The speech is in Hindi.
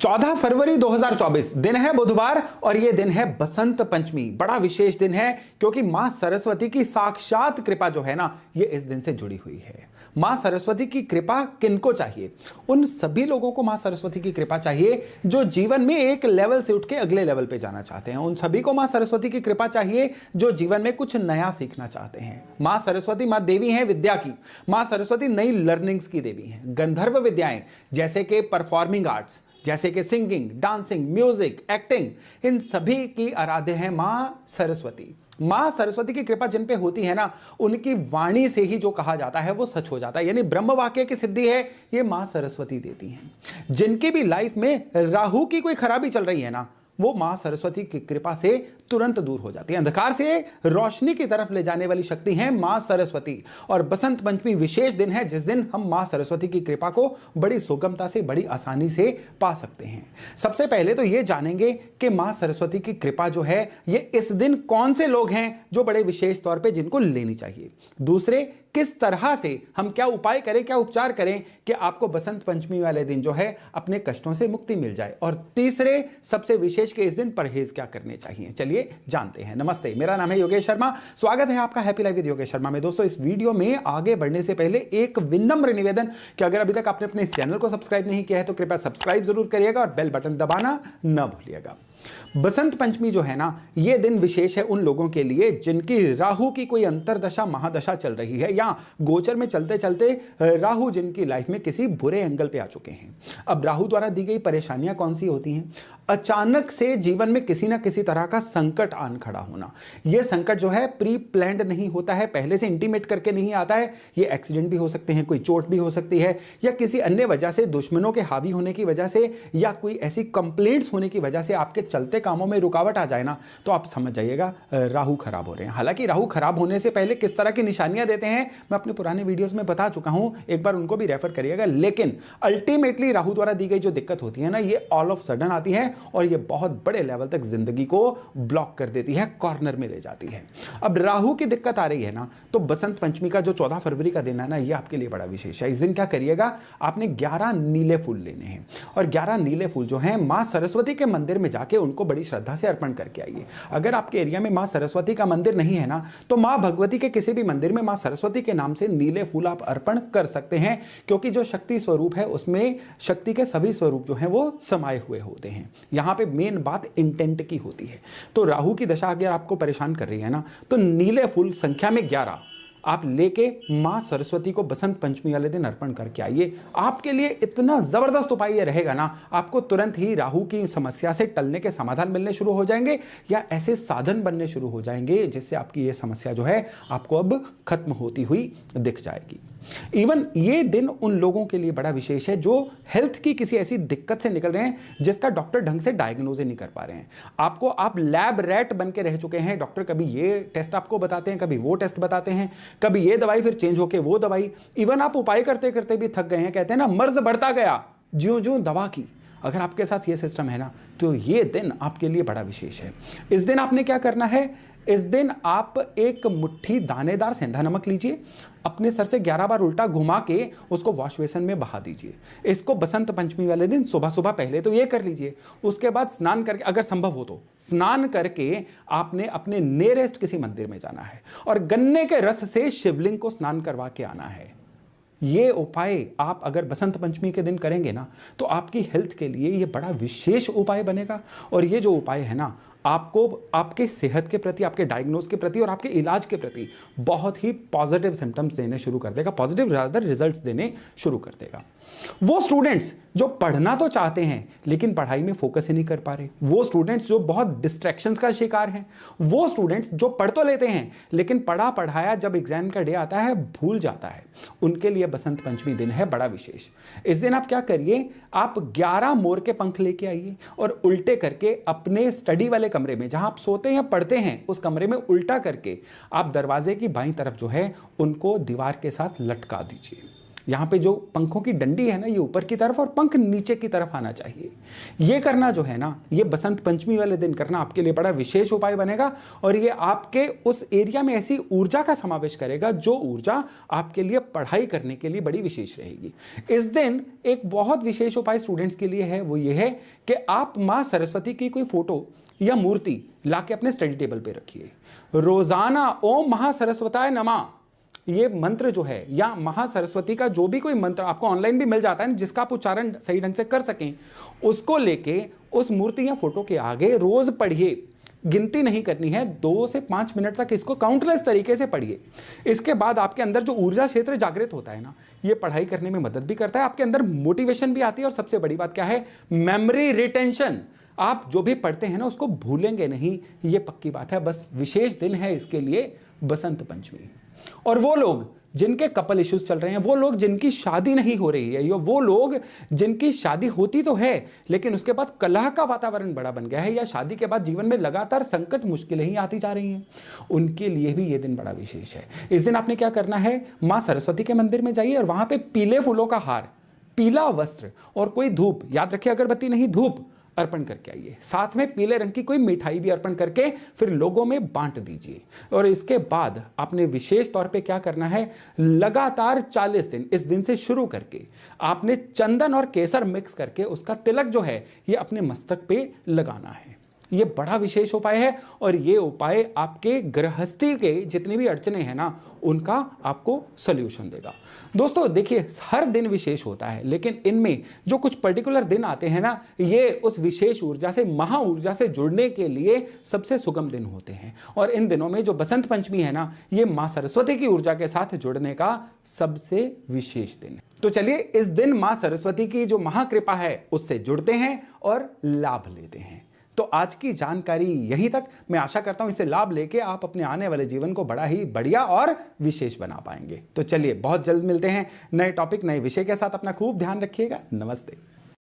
14 फरवरी 2024 दिन है बुधवार और यह दिन है बसंत पंचमी। बड़ा विशेष दिन है क्योंकि मां सरस्वती की साक्षात कृपा जो है ना, ये इस दिन से जुड़ी हुई है। मां सरस्वती की कृपा किनको चाहिए? उन सभी लोगों को मां सरस्वती की कृपा चाहिए जो जीवन में एक लेवल से उठ के अगले लेवल पे जाना चाहते हैं। उन सभी को मां सरस्वती की कृपा चाहिए जो जीवन में कुछ नया सीखना चाहते हैं। मां सरस्वती मां देवी हैं विद्या की। मां सरस्वती नई लर्निंग्स की देवी हैं। गंधर्व विद्याएं जैसे कि परफॉर्मिंग आर्ट्स, जैसे कि सिंगिंग, डांसिंग, म्यूजिक, एक्टिंग, इन सभी की आराध्य है मां सरस्वती। मां सरस्वती की कृपा जिन पे होती है ना, उनकी वाणी से ही जो कहा जाता है वो सच हो जाता है। यानी ब्रह्म वाक्य की सिद्धि है ये मां सरस्वती देती हैं। जिनकी भी लाइफ में राहु की कोई खराबी चल रही है ना, वो मां सरस्वती की कृपा से तुरंत दूर हो जाती है। अंधकार से रोशनी की तरफ ले जाने वाली शक्ति है मां सरस्वती। और बसंत पंचमी विशेष दिन है जिस दिन हम मां सरस्वती की कृपा को बड़ी सुगमता से, बड़ी आसानी से पा सकते हैं। सबसे पहले तो ये जानेंगे कि मां सरस्वती की कृपा जो है ये इस दिन कौन से लोग हैं जो बड़े विशेष तौर पे जिनको लेनी चाहिए। दूसरे, किस तरह से हम क्या उपाय करें, क्या उपचार करें कि आपको बसंत पंचमी वाले दिन जो है अपने कष्टों से मुक्ति मिल जाए। और तीसरे, सबसे विशेष कि इस दिन परहेज क्या करने चाहिए, चलिए जानते हैं। नमस्ते, मेरा नाम है योगेश शर्मा। स्वागत है आपका happy life with Yogesh Sharma में। दोस्तों, इस वीडियो में आगे बढ़ने से पहले एक विनम्र निवेदन कि अगर अभी तक आपने अपने इस चैनल को सब्सक्राइब नहीं किया है तो कृपया सब्सक्राइब जरूर करिएगा और बेल बटन दबाना न भूलिएगा। बसंत पंचमी जो है ना, यह दिन विशेष है उन लोगों के लिए जिनकी राहु की कोई अंतरदशा महादशा चल रही है या गोचर में चलते चलते राहु जिनकी लाइफ में किसी बुरे एंगल पे आ चुके हैं। अब राहु द्वारा दी गई परेशानियां कौन सी होती हैं? अचानक से जीवन में किसी ना किसी तरह का संकट आन खड़ा होना। यह संकट जो है प्री प्लान्ड नहीं होता है, पहले से इंटीमेट करके नहीं आता है। यह एक्सीडेंट भी हो सकते हैं, कोई चोट भी हो सकती है, या किसी अन्य वजह से, दुश्मनों के हावी होने की वजह से, या कोई ऐसी कंप्लेंट्स होने की वजह से आपके चलते कामों में रुकावट आ जाए ना, तो आप समझ जाइएगा राहु खराब हो रहे हैं। हालांकि राहु खराब होने से पहले किस तरह की निशानियां देते हैं मैं अपने पुराने वीडियोस में बता चुका हूं, एक बार उनको भी रेफर करिएगा। लेकिन अल्टीमेटली राहु द्वारा दी गई जो दिक्कत होती है ना, ये ऑल ऑफ सडन आती है और ये बहुत बड़े लेवल तक जिंदगी को ब्लॉक कर देती है, कॉर्नर में ले जाती है। अब राहु की दिक्कत आ रही है ना, तो बसंत पंचमी का जो 14 फरवरी का दिन है ना, ये आपके लिए बड़ा विशेष है। इस दिन क्या करिएगा, आपने 11 नीले फूल लेने हैं और 11 नीले फूल जो हैं मां सरस्वती के मंदिर में जाके उनको बड़ी श्रद्धा से अर्पण करके आइए। अगर आपके एरिया में मां सरस्वती का मंदिर नहीं है ना, तो मां भगवती के किसी भी मंदिर में मां सरस्वती के नाम से नीले फूल आप अर्पण कर सकते हैं, क्योंकि जो शक्ति स्वरूप है उसमें शक्ति के सभी स्वरूप जो हैं वो समाये हुए होते हैं। यहां पे मेन बात इंटेंट की होती है। तो राहु की दशा अगर आपको परेशान कर रही है ना, तो नीले फूल संख्या में 11 आप लेके मां सरस्वती को बसंत पंचमी वाले दिन अर्पण करके आइए। आपके लिए इतना जबरदस्त उपाय ये रहेगा ना, आपको तुरंत ही राहु की समस्या से टलने के समाधान मिलने शुरू हो जाएंगे या ऐसे साधन बनने शुरू हो जाएंगे जिससे आपकी ये समस्या जो है आपको अब खत्म होती हुई दिख जाएगी। इवन ये दिन उन लोगों के लिए बड़ा विशेष है जो हेल्थ की किसी ऐसी दिक्कत से निकल रहे हैं जिसका डॉक्टर ढंग से डायग्नोज नहीं कर पा रहे हैं। आप लैब रैट बन के रह चुके हैं। डॉक्टर कभी ये टेस्ट आपको बताते हैं, कभी वो टेस्ट बताते हैं, कभी ये दवाई फिर चेंज होके वो दवाई। इवन आप उपाय करते करते भी थक गए हैं। कहते हैं ना, मर्ज बढ़ता गया ज्यों ज्यों दवा की। अगर आपके साथ ये सिस्टम है ना, तो ये दिन आपके लिए बड़ा विशेष है। इस दिन आपने क्या करना है, इस दिन आप एक मुट्ठी दानेदार सेंधा नमक लीजिए, अपने सर से 11 बार उल्टा घुमा के उसको वॉश बेसिन में बहा दीजिए। इसको बसंत पंचमी वाले दिन सुबह सुबह पहले तो ये कर लीजिए। उसके बाद स्नान करके, अगर संभव हो तो स्नान करके आपने अपने नियरेस्ट किसी मंदिर में जाना है और गन्ने के रस से शिवलिंग को स्नान करवा के आना है। ये उपाय आप अगर बसंत पंचमी के दिन करेंगे ना, तो आपकी हेल्थ के लिए ये बड़ा विशेष उपाय बनेगा। और ये जो उपाय है ना, आपको आपके सेहत के प्रति, आपके डायग्नोज के प्रति और आपके इलाज के प्रति बहुत ही पॉजिटिव सिम्टम्स देने शुरू कर देगा, पॉजिटिव रादर रिजल्ट्स देने शुरू कर देगा। वो स्टूडेंट्स जो पढ़ना तो चाहते हैं लेकिन पढ़ाई में फोकस ही नहीं कर पा रहे, वो स्टूडेंट्स जो बहुत डिस्ट्रैक्शंस का शिकार हैं, वो स्टूडेंट्स जो पढ़ तो लेते हैं लेकिन पढ़ा पढ़ाया जब एग्जाम का डे आता है भूल जाता है, उनके लिए बसंत पंचमी दिन है बड़ा विशेष। इस दिन आप क्या करिए, आप 11 मोर के पंख लेके आइए और उल्टे करके अपने स्टडी वाले कमरे में, जहां आप सोते हैं पढ़ते हैं, उस कमरे में उल्टा करके आप दरवाजे की बाईं तरफ जो है उनको दीवार के साथ लटका दीजिए। यहाँ पे जो पंखों की डंडी है ना, ये ऊपर की तरफ और पंख नीचे की तरफ आना चाहिए। ये करना जो है ना, ये बसंत पंचमी वाले दिन करना आपके लिए बड़ा विशेष उपाय बनेगा और ये आपके उस एरिया में ऐसी ऊर्जा का समावेश करेगा जो ऊर्जा आपके लिए पढ़ाई करने के लिए बड़ी विशेष रहेगी। इस दिन एक बहुत विशेष उपाय स्टूडेंट्स के लिए है, वो ये है कि आप मां सरस्वती की कोई फोटो या मूर्ति लाके अपने स्टडी टेबल पे रखिए। रोजाना ओम महासरस्वताय नमः ये मंत्र जो है, या महासरस्वती का जो भी कोई मंत्र आपको ऑनलाइन भी मिल जाता है जिसका आप उच्चारण सही ढंग से कर सकें, उसको लेके उस मूर्ति या फोटो के आगे रोज पढ़िए। गिनती नहीं करनी है, 2 से 5 मिनट तक इसको काउंटलेस तरीके से पढ़िए। इसके बाद आपके अंदर जो ऊर्जा क्षेत्र जागृत होता है ना, ये पढ़ाई करने में मदद भी करता है, आपके अंदर मोटिवेशन भी आती है और सबसे बड़ी बात क्या है, मेमोरी रिटेंशन। आप जो भी पढ़ते हैं ना उसको भूलेंगे नहीं, ये पक्की बात है। बस विशेष दिन है इसके लिए बसंत पंचमी। और वो लोग जिनके कपल इश्यूज चल रहे हैं, वो लोग जिनकी शादी नहीं हो रही है, या वो लोग जिनकी शादी होती तो है लेकिन उसके बाद कलह का वातावरण बड़ा बन गया है, या शादी के बाद जीवन में लगातार संकट मुश्किलें ही आती जा रही हैं, उनके लिए भी ये दिन बड़ा विशेष है। इस दिन आपने क्या करना है, मां सरस्वती के मंदिर में जाइए और वहां पे पीले फूलों का हार, पीला वस्त्र और कोई धूप, याद रखिए अगरबत्ती नहीं, धूप अर्पण करके आइए। साथ में पीले रंग की कोई मिठाई भी अर्पण करके फिर लोगों में बांट दीजिए। और इसके बाद आपने विशेष तौर पे क्या करना है, लगातार 40 दिन, इस दिन से शुरू करके आपने चंदन और केसर मिक्स करके उसका तिलक जो है ये अपने मस्तक पे लगाना है। ये बड़ा विशेष उपाय है और ये उपाय आपके गृहस्थी के जितनी भी अड़चने हैं ना, उनका आपको सॉल्यूशन देगा। दोस्तों देखिए, हर दिन विशेष होता है, लेकिन इनमें जो कुछ पर्टिकुलर दिन आते हैं ना, ये उस विशेष ऊर्जा से, महा ऊर्जा से जुड़ने के लिए सबसे सुगम दिन होते हैं। और इन दिनों में जो बसंत पंचमी है ना, ये मां सरस्वती की ऊर्जा के साथ जुड़ने का सबसे विशेष दिन है। तो चलिए इस दिन मां सरस्वती की जो महाकृपा है उससे जुड़ते हैं और लाभ लेते हैं। तो आज की जानकारी यहीं तक। मैं आशा करता हूं इसे लाभ लेके आप अपने आने वाले जीवन को बड़ा ही बढ़िया और विशेष बना पाएंगे। तो चलिए बहुत जल्द मिलते हैं नए टॉपिक, नए विषय के साथ। अपना खूब ध्यान रखिएगा। नमस्ते।